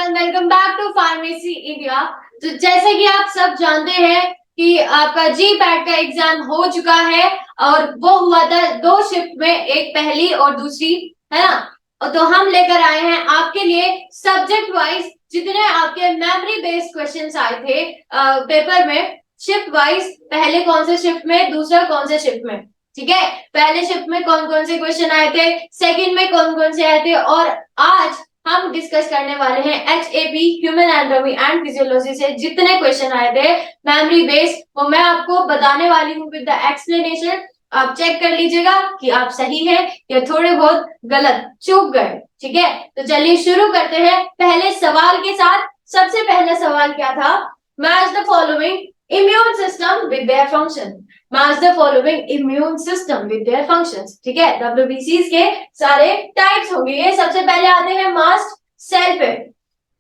Everyone, welcome back to pharmacy India. तो जैसे कि आप सब जानते हैं कि आपका जी पैट का एग्जाम हो चुका है और वो हुआ था दो शिफ्ट में, एक पहली और दूसरी, है ना। और तो हम लेकर आए हैं आपके लिए सब्जेक्ट वाइज जितने आपके मेमोरी बेस्ड क्वेश्चंस आए थे पेपर में, शिफ्ट वाइज, पहले कौन से शिफ्ट में, दूसरा कौन से शिफ्ट में। ठीक है, पहले शिफ्ट में कौन कौन से क्वेश्चन आए थे, सेकंड में कौन कौन से आए थे, और आज हम डिस्कस करने वाले हैं HAP human anatomy and physiology से जितने क्वेश्चन आए थे मेमोरी बेस्ड, वो मैं आपको बताने वाली हूँ विद द एक्सप्लेनेशन। आप चेक कर लीजिएगा कि आप सही है या थोड़े बहुत गलत चूक गए। ठीक है, तो चलिए शुरू करते हैं पहले सवाल के साथ। सबसे पहला सवाल क्या था, match the following immune system with their function. Match the following immune system with their functions. ठीक है, WBCs के सारे टाइप्स होंगे। ये सबसे पहले आते हैं मास्ट सेल पे,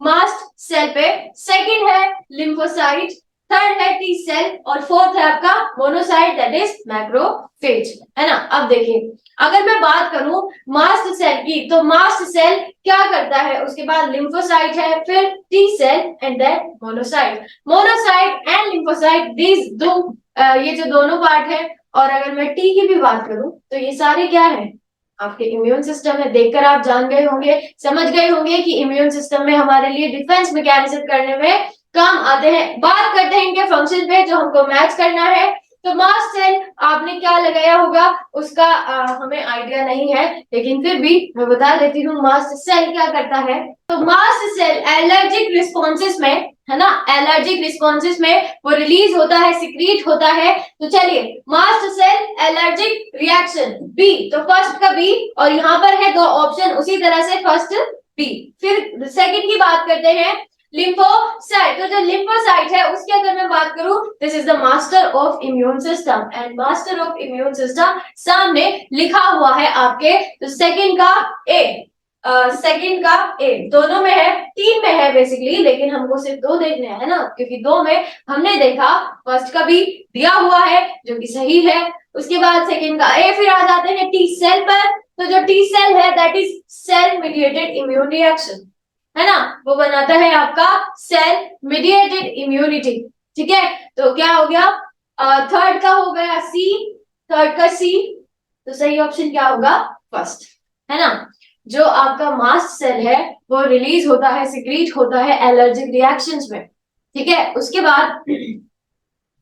मास्ट सेल पे, सेकंड है लिम्फोसाइट, थर्ड है टी सेल और फोर्थ है आपका मोनोसाइट दैट इज मैक्रोफेज, है ना। अब देखिए, अगर मैं बात करूं मास्ट सेल की, तो मास्ट सेल क्या करता है, उसके बाद लिम्फोसाइट है, फिर T cell and then monocyte. Monocyte and lymphocyte, these दो ये जो दोनों पार्ट है। और अगर मैं टी की भी बात करूं तो ये सारे क्या है, आपके इम्यून सिस्टम है। देखकर आप जान गए होंगे, समझ गए होंगे कि इम्यून सिस्टम में हमारे लिए डिफेंस मैकेनिज्म करने में काम आते हैं। बात करते हैं इनके फंक्शन पे जो हमको मैच करना है। तो मास्ट सेल आपने क्या लगाया होगा उसका हमें आइडिया नहीं है, लेकिन फिर भी मैं बता देती हूँ मास्ट सेल क्या करता है। तो मास्ट सेल एलर्जिक रिस्पॉन्सेस में, है ना, एलर्जिक रिस्पॉन्सेस में वो रिलीज होता है, सिक्रीट होता है। तो चलिए, mast cell allergic reaction B, तो फर्स्ट का बी, और यहाँ पर है दो ऑप्शन उसी तरह से, फर्स्ट बी। फिर सेकंड की बात करते हैं लिम्फोसाइट। तो जो लिम्फोसाइट है उसकी अगर मैं बात करूं, this is the master of immune system, and master of immune system सामने लिखा हुआ है आपके। तो सेकंड का ए, सेकंड का ए, दोनों में है, तीन में है बेसिकली, लेकिन हमको सिर्फ दो देखने हैं ना, क्योंकि दो में हमने देखा फर्स्ट का भी दिया हुआ है जो कि सही है, उसके बाद सेकंड का ए। फिर आ जाते हैं टी सेल पर। तो जो टी सेल है that is cell mediated immune reaction, है ना, वो बनाता है आपका सेल मीडिएटेड इम्यूनिटी। ठीक है, तो क्या हो गया, थर्ड का हो गया सी, थर्ड का सी। तो सही ऑप्शन क्या होगा, फर्स्ट, है ना। जो आपका मास्ट सेल है वो रिलीज होता है, सिक्रीट होता है एलर्जिक रिएक्शंस में। ठीक है, उसके बाद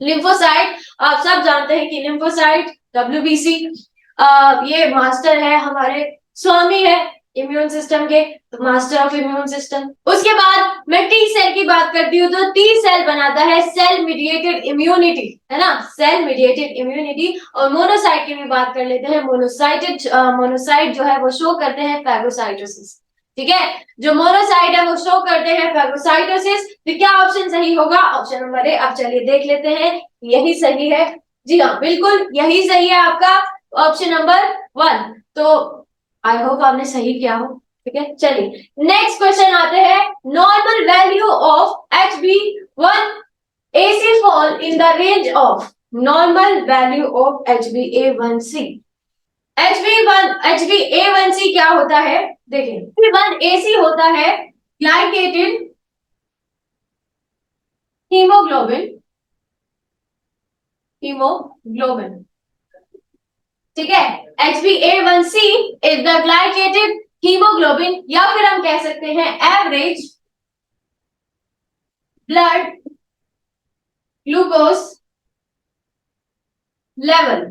लिम्फोसाइट, आप सब जानते हैं कि लिम्फोसाइट WBC ये मास्टर है, हमारे स्वामी है इम्यून सिस्टम के, तो मास्टर ऑफ इम्यून सिस्टम। उसके बाद मैं टी सेल की बात करती हूँ, तो टी सेल बनाता है सेल मीडिएटेड इम्यूनिटी, है ना, सेल मीडिएटेड इम्यूनिटी। और मोनोसाइट की भी बात कर लेते हैं, मोनोसाइट जो है वो शो करते हैं फैगोसाइटोसिस। ठीक है, जो मोनोसाइट है वो शो करते हैं फैगोसाइटोसिस। तो क्या ऑप्शन सही होगा, ऑप्शन नंबर ए। अब चलिए देख लेते हैं, यही सही है। जी हाँ, बिल्कुल यही सही है आपका ऑप्शन नंबर 1। तो आई होप आपने सही किया हो। ठीक है, चलिए नेक्स्ट क्वेश्चन आते हैं। Normal value of HbA1c fall in the range of, normal value of HbA1c। HbA1c क्या होता है, देखिए HbA1c होता है ग्लाइकेटेड हीमोग्लोबिन, हीमोग्लोबिन। ठीक है, HbA1c is the glycated haemoglobin, या फिर हम कह सकते हैं एवरेज ब्लड ग्लूकोज लेवल,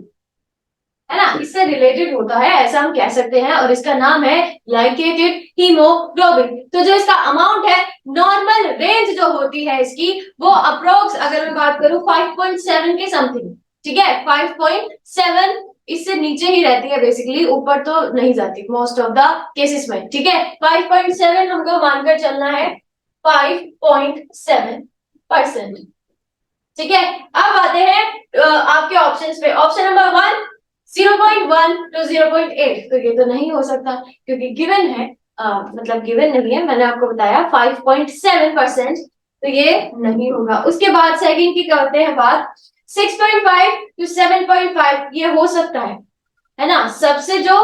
है ना, इससे रिलेटेड होता है, ऐसा हम कह सकते हैं, और इसका नाम है ग्लाइकेटेड हीमोग्लोबिन। तो जो इसका अमाउंट है, नॉर्मल रेंज जो होती है इसकी, वो अप्रोक्स अगर मैं बात करूं 5.7 के समथिंग। ठीक है, 5.7, इससे नीचे ही रहती है बेसिकली, ऊपर तो नहीं जाती मोस्ट ऑफ द केसेस में। ठीक है, 5.7 हमको मानकर चलना है, 5.7%। ठीक है, अब आते हैं आपके ऑप्शंस पे। ऑप्शन नंबर 1 0.1 to 0.8, तो ये तो नहीं हो सकता क्योंकि गिवन है, मतलब गिवन नहीं है, मैंने आपको बताया 5.7%, तो ये नहीं होगा। उसके बाद सेकंड की करते हैं बात, 6.5 to 7.5, ये हो सकता है ना। सबसे जो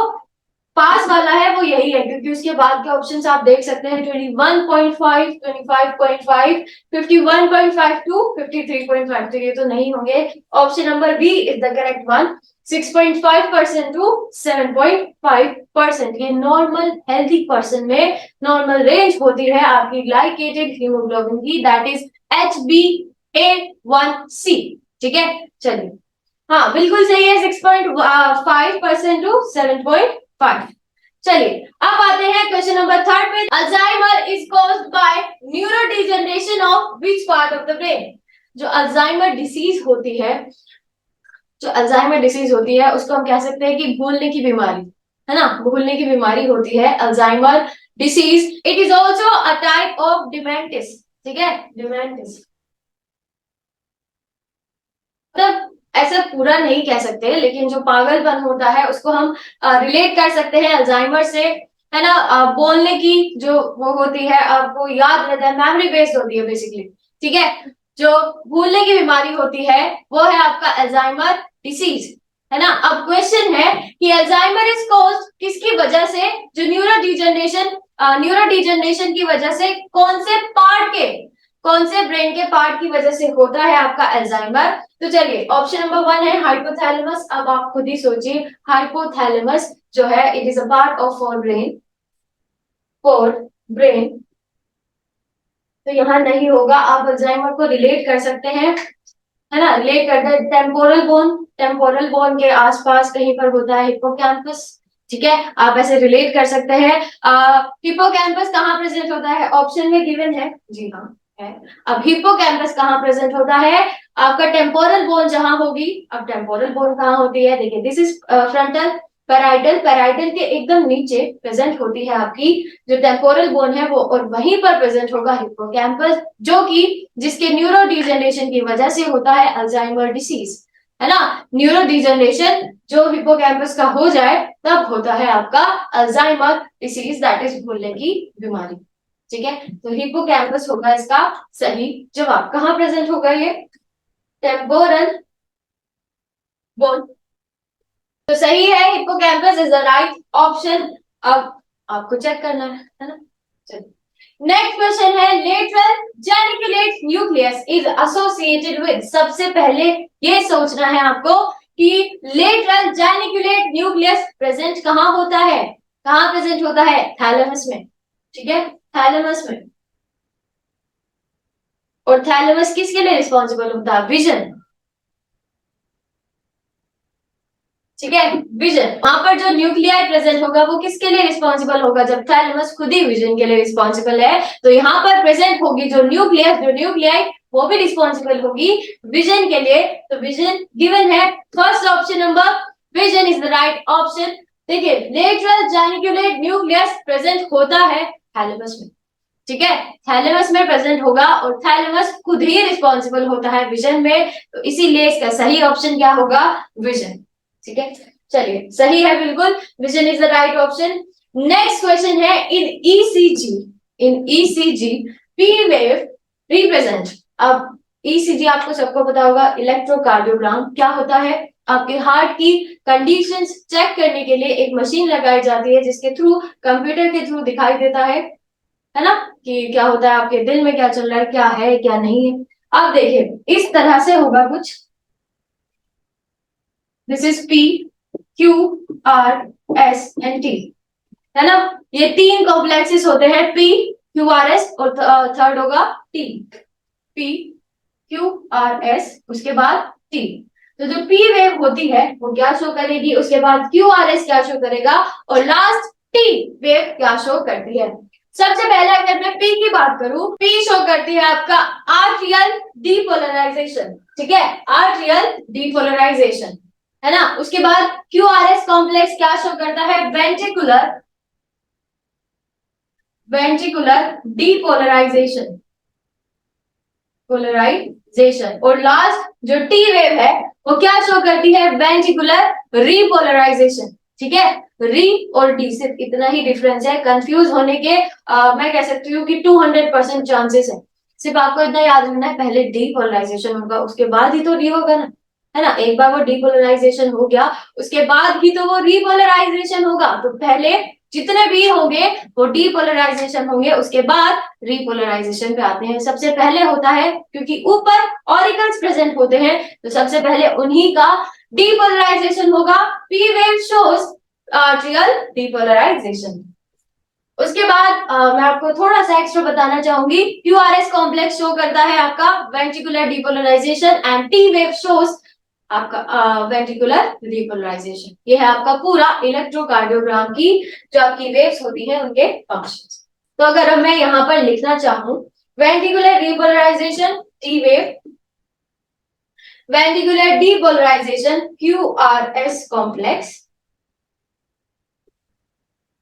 पास वाला है वो यही है, क्योंकि उसके बाद के ऑप्शंस आप देख सकते हैं 21.5, 25.5, 51.52, 53.5, तो ये तो नहीं होंगे। Option number B is the correct one. 6.5% to 7.5%, ये नॉर्मल हेल्थी पर्सन में नॉर्मल रेंज होती है आपकी ग्लाइकेटेड हीमोग्लोबिन की, दैट इज HbA1c। ठीक है, चलिए, हाँ बिल्कुल सही है, 6.5% टू 7.5। चलिए, अब आते हैं क्वेश्चन नंबर थर्ड पे। Alzheimer is caused by neurodegeneration of which part of the brain. जो अल्जाइमर डिसीज होती है, जो अल्जाइमर डिसीज होती है उसको हम कह सकते हैं कि भूलने की बीमारी, है ना, भूलने की बीमारी होती है Alzheimer disease. It is also a type of dementia. ठीक है, डिमेंटिस मतलब ऐसा पूरा नहीं कह सकते, लेकिन जो पागलपन होता है उसको हम रिलेट कर सकते हैं अल्जाइमर से, है ना। बोलने की जो वो होती है, आपको याद रहता है, मेमोरी बेस्ड होती है बेसिकली। ठीक है, जो भूलने की बीमारी होती है वो है आपका अल्जाइमर डिसीज, है ना। अब क्वेश्चन है कि अल्जाइमर इज कॉज्ड किसकी वजह से, जो न्यूरो डिजनरेशन की वजह से कौन से ब्रेन के पार्ट की वजह से होता है आपका अल्जाइमर। तो चलिए, ऑप्शन नंबर वन है हाइपोथैलेमस। अब आप खुद ही सोचिए, हाइपोथैलेमस जो है it is a part of for brain, तो यहाँ नहीं होगा। आप अल्जाइमर को रिलेट कर सकते हैं, है ना, रिलेट करते हैं टेम्पोरल बोन के आसपास कहीं पर होता है हिप्पोकैम्पस। ठीक है, आप ऐसे रिलेट कर सकते हैं। हिप्पोकैम्पस कहाँ प्रेजेंट होता है, ऑप्शन में गिवन है, जी हाँ है। अब हिप्पोकैम्पस कहाँ प्रेजेंट होता है, आपका टेम्पोरल बोन जहां होगी। अब टेम्पोरल बोन कहाँ होती है, देखिए दिस इज फ्रंटल पैराइटल के एकदम नीचे प्रेजेंट होती है आपकी जो टेम्पोरल बोन है वो, और वहीं पर प्रेजेंट होगा हिप्पोकैम्पस, जो कि जिसके न्यूरो डिजनरेशन की वजह से होता है अल्जाइमर डिसीज, है ना। न्यूरो डिजनरेशन जो हिप्पोकैम्पस का हो जाए तब होता है आपका अल्जाइमर डिसीज, दैट इज भूलने की बीमारी। ठीक है, तो हिप्पोकैम्पस होगा इसका सही जवाब। कहां प्रेजेंट होगा ये, टेम्पोरल बोन, तो सही है, hippocampus is the right option. अब आपको चेक करना है ना। चलिए, नेक्स्ट क्वेश्चन है, lateral geniculate nucleus is associated with. सबसे पहले ये सोचना है आपको कि लेटरल जेनिकुलेट न्यूक्लियस प्रेजेंट कहाँ होता है, कहाँ प्रेजेंट होता है, थैलेमस में। ठीक है, थैलेमस में। और थैलेमस किसके लिए रिस्पॉन्सिबल होता है, विजन। ठीक है, विजन, वहां पर जो न्यूक्लियाई प्रेजेंट होगा वो किसके लिए रिस्पॉन्सिबल होगा, जब थैलेमस खुद ही विजन के लिए रिस्पॉन्सिबल है, तो यहाँ पर प्रेजेंट होगी जो न्यूक्लियाई वो भी रिस्पॉन्सिबल होगी विजन के लिए। तो विजन गिवन है, first option number vision is the right option. देखिए, लेटरल जेनिकुलेट न्यूक्लियस प्रेजेंट होता है थैलेमस में। ठीक है, थैलेमस में प्रेजेंट होगा और थैलेमस खुद ही रिस्पॉन्सिबल होता है विजन में, तो इसीलिए इसका सही ऑप्शन क्या होगा, विजन। ठीक है, चलिए, सही है बिल्कुल, vision is the right option. Next question है, इन ईसीजी पी वेव रिप्रेजेंट। अब ईसीजी आपको सबको पता होगा, इलेक्ट्रोकार्डियोग्राम क्या होता है, आपके हार्ट की कंडीशंस चेक करने के लिए एक मशीन लगाई जाती है जिसके थ्रू, कंप्यूटर के थ्रू दिखाई देता है ना, कि क्या होता है आपके दिल में, क्या चल रहा है, क्या है क्या नहीं है। अब देखिए, इस तरह से होगा कुछ, this is P Q R S and T, है ना। ये तीन कॉम्प्लेक्सेस होते हैं, पी क्यू आर एस, और थर्ड होगा T, P Q R S, उसके बाद टी। तो जो पी वेव होती है वो क्या शो करेगी, उसके बाद क्यू आर एस क्या शो करेगा, और लास्ट टी वेव क्या शो करती है। सबसे पहले अगर मैं पी की बात करूं, पी शो करती है आपका आर्ट्रियल डीपोलराइजेशन। ठीक है, आर्ट्रियल डीपोलराइजेशन, है ना। उसके बाद क्यू आर एस कॉम्प्लेक्स क्या शो करता है, वेंट्रिकुलर वेंट्रिकुलर डीपोलराइजेशन, पोलराइजेशन। और लास्ट जो टी वेव है वो क्या शो करती है, वेंट्रिकुलर रीपोलराइजेशन। ठीक है, री और डी सिर्फ इतना ही डिफरेंस है, कंफ्यूज होने के मैं कह सकती हूँ कि 200% चांसेस है। सिर्फ आपको इतना याद रखना है, पहले डीपोलराइजेशन होगा उसके बाद ही तो री होगा ना। है ना। एक बार वो डीपोलराइजेशन हो गया उसके बाद ही तो वो रीपोलराइजेशन होगा। तो पहले जितने भी होंगे वो डीपोलराइजेशन होंगे, उसके बाद रीपोलराइजेशन पे आते हैं। सबसे पहले होता है क्योंकि ऊपर ऑरिकल्स प्रेजेंट होते हैं तो सबसे पहले उन्हीं का डीपोलराइजेशन होगा। P wave shows atrial depolarisation. उसके बाद मैं आपको थोड़ा सा एक्स्ट्रा बताना चाहूंगी। क्यूआरएस कॉम्प्लेक्स शो करता है आपका ventricular depolarization and T wave shows आपका वेंट्रिकुलर डीपोलराइजेशन। ये है आपका पूरा इलेक्ट्रोकार्डियोग्राम की जो आपकी वेव्स होती हैं उनके फंक्शंस। तो अगर मैं यहाँ पर लिखना चाहूँ ventricular depolarization T wave, ventricular depolarization QRS complex,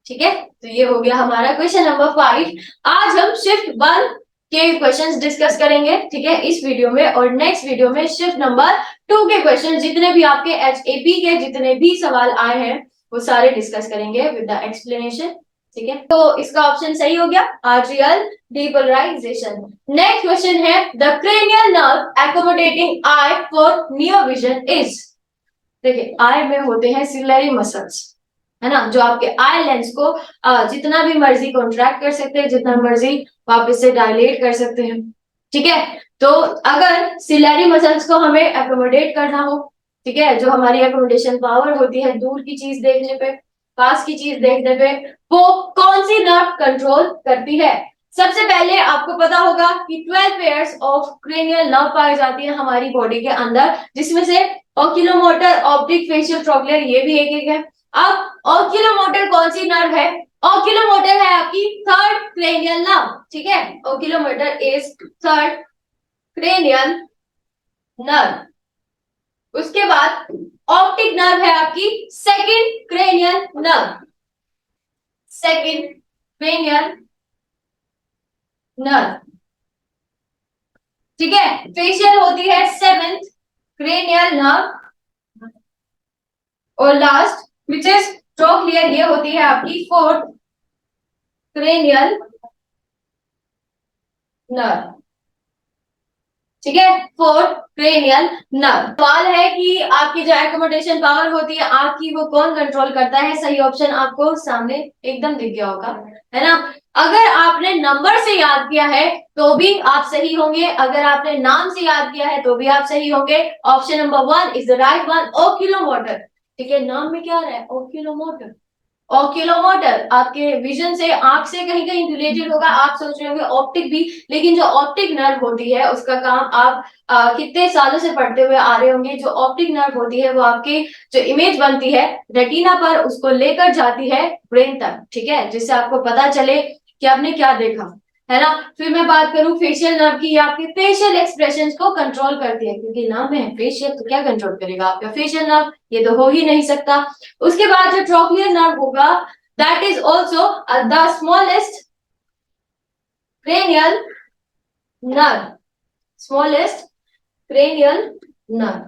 ठीक है। तो ये हो गया हमारा क्वेश्चन नंबर 5। आज हम शिफ्ट 1 के क्वेश्चंस डिस्कस करेंगे, ठीक है, इस वीडियो में। और नेक्स्ट वीडियो में शिफ्ट नंबर 2 के क्वेश्चन जितने भी आपके एचएपी के जितने भी सवाल आए हैं वो सारे डिस्कस करेंगे विद द एक्सप्लेनेशन, ठीक है। तो इसका ऑप्शन सही हो गया आर्ट्रियल डीपोलराइजेशन। नेक्स्ट क्वेश्चन है the cranial nerve accommodating I for near vision is. देखिए आई में होते हैं सिलरी मसल्स, है ना, जो आपके आई लेंस को जितना भी मर्जी कॉन्ट्रैक्ट कर सकते हैं, जितना मर्जी वापस से डायलेट कर सकते हैं, ठीक है। तो अगर सिलरी मसल्स को हमें एकोमोडेट करना हो, ठीक है, जो हमारी एकोमोडेशन पावर होती है दूर की चीज देखने पे पास की चीज देखने पे, वो कौन सी नर्व कंट्रोल करती है। सबसे पहले आपको पता होगा कि 12 पेयर्स ऑफ क्रेनियल नर्व पाई जाती है हमारी बॉडी के अंदर, जिसमें से ओक्यूलोमोटर, ऑप्टिक, फेशियल, ट्रोक्लियर ये भी एक एक है। अब ओक्यूलोमोटर कौन सी नर्व है? ओक्यूलोमोटर है आपकी थर्ड क्रेनियल नर्व, ठीक है। ओक्यूलोमोटर इज थर्ड क्रेनियल नर्व। उसके बाद ऑप्टिक नर्व है आपकी second cranial nerve, second cranial nerve, ठीक है। फेशियल होती है सेवेंथ क्रेनियल नर्व और लास्ट विच इज ट्रोक्लियर ये होती है आपकी फोर्थ क्रेनियल नर्व, ठीक है, फोर्थ क्रेनियल नर्व। सवाल है कि आपकी जो एकोमोडेशन पावर होती है आपकी वो कौन कंट्रोल करता है। सही ऑप्शन आपको सामने एकदम दिख गया होगा, है ना। अगर आपने नंबर से याद किया है तो भी आप सही होंगे, अगर आपने नाम से याद किया है तो भी आप सही होंगे। Option number 1 is the right one, oculomotor, ठीक है। नाम में क्या आ रहा है ओक्यूलोमोटर। ओक्यूलोमोटर आपके विजन से, आंख से कहीं कहीं रिलेटेड होगा। आप सोच रहे होंगे ऑप्टिक भी, लेकिन जो ऑप्टिक नर्व होती है उसका काम आप कितने सालों से पढ़ते हुए आ रहे होंगे। जो ऑप्टिक नर्व होती है वो आपकी जो इमेज बनती है रेटिना पर उसको लेकर जाती है ब्रेन तक, ठीक है, जिससे आपको पता चले कि आपने क्या देखा, है ना। फिर मैं बात करूं फेशियल नर्व की, आपके फेशियल एक्सप्रेशंस को कंट्रोल करती है, क्योंकि नाम में है फेशियल तो क्या कंट्रोल करेगा आपका फेशियल नर्व, ये तो हो ही नहीं सकता। उसके बाद जो ट्रोक्लियर नर्व होगा that is also the smallest cranial nerve, smallest cranial nerve,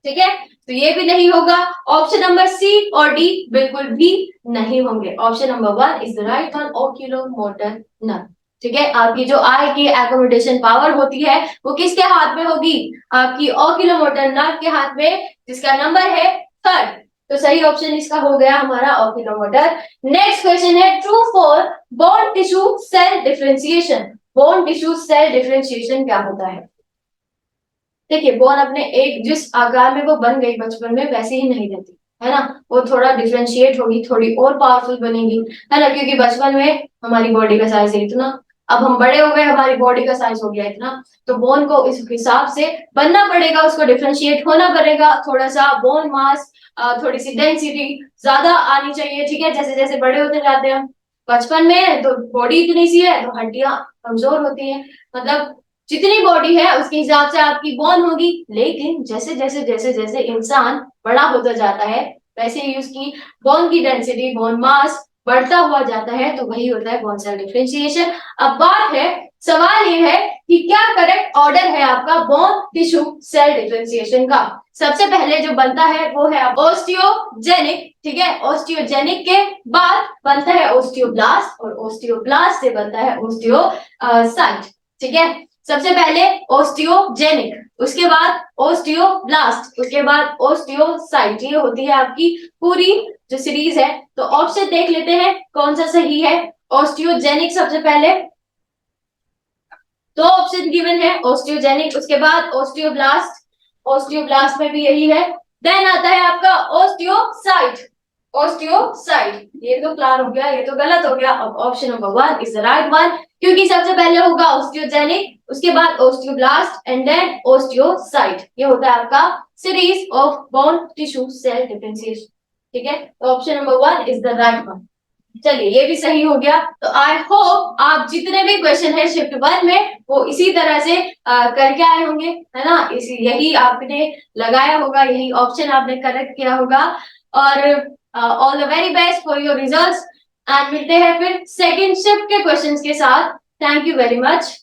ठीक है। तो ये भी नहीं होगा। ऑप्शन नंबर सी और डी बिल्कुल भी नहीं होंगे। Option number 1 is the right one, oculomotor nerve, ठीक है। आपकी जो आई की एकोमोडेशन पावर होती है वो किसके हाथ में होगी? आपकी ओक्यूलोमोटर नर्व के हाथ में, जिसका नंबर है थर्ड। तो सही ऑप्शन इसका हो गया हमारा ओक्यूलोमोटर। नेक्स्ट क्वेश्चन है true for bone tissue cell differentiation. Bone tissue cell differentiation क्या होता है? देखिए बोन अपने एक जिस आकार में वो बन गई बचपन में वैसे ही नहीं रहती, है ना। वो थोड़ा डिफरेंशिएट होगी, थोड़ी और पावरफुल बनेगी, है ना, क्योंकि बचपन में हमारी बॉडी का साइज है इतना, अब हम बड़े हो गए हमारी बॉडी का साइज हो गया इतना, तो बोन को इस हिसाब से बनना पड़ेगा, उसको डिफरेंशिएट होना पड़ेगा, थोड़ा सा बोन मास, थोड़ी सी डेंसिटी ज्यादा आनी चाहिए, ठीक है। जैसे जैसे बड़े होते जाते हैं, बचपन में तो बॉडी इतनी सी है तो हड्डियां कमजोर होती हैं, मतलब जितनी बॉडी है उसके हिसाब से आपकी बोन होगी। लेकिन जैसे जैसे जैसे जैसे इंसान बड़ा होता जाता है वैसे ही उसकी बोन की डेंसिटी, बोन मास बढ़ता हुआ जाता है, तो वही होता है बोन सेल डिफरेंशिएशन। अब बात है, सवाल ये है कि क्या करेक्ट ऑर्डर है आपका बोन टिश्यू सेल डिफरेंशिएशन का। सबसे पहले जो बनता है वो है ओस्टियोजेनिक, ठीक है। ओस्टियोजेनिक के बाद बनता है ओस्टियोब्लास्ट और ओस्टियोब्लास्ट से बनता है ओस्टियोसाइट, ठीक है। सबसे पहले ओस्टियोजेनिक, उसके बाद ओस्टियोब्लास्ट, उसके बाद ओस्टियोसाइट। ये होती है आपकी पूरी जो सीरीज है। तो ऑप्शन देख लेते हैं कौन सा सही है। ओस्टियोजेनिक सबसे पहले, दो ऑप्शन गिवन है, ओस्टियोजेनिक, उसके बाद ओस्टियोब्लास्ट, ओस्टियोब्लास्ट में भी यही है। देन आता है आपका ओस्टियोसाइट, ओस्टियोसाइट। ये तो क्लियर हो गया, ये तो गलत हो गया। अब option number 1 is the right one, क्योंकि सबसे पहले होगा ओस्टियोजेनिक, उसके बाद ओस्टियोब्लास्ट एंड देन ओस्टियोसाइट। ये होता है आपका series of bone tissue cell differentiation. ठीक है, तो option number 1 is the right one. चलिए ये भी सही हो गया। तो आई होप आप जितने भी क्वेश्चन है शिफ्ट 1 में वो इसी तरह से करके आए होंगे, है ना। इसी यही आपने लगाया होगा, यही ऑप्शन आपने करेक्ट किया होगा। और all the very best for your results. And मिलते हैं फिर सेकंड शिफ्ट के क्वेश्चंस के साथ। Thank you very much.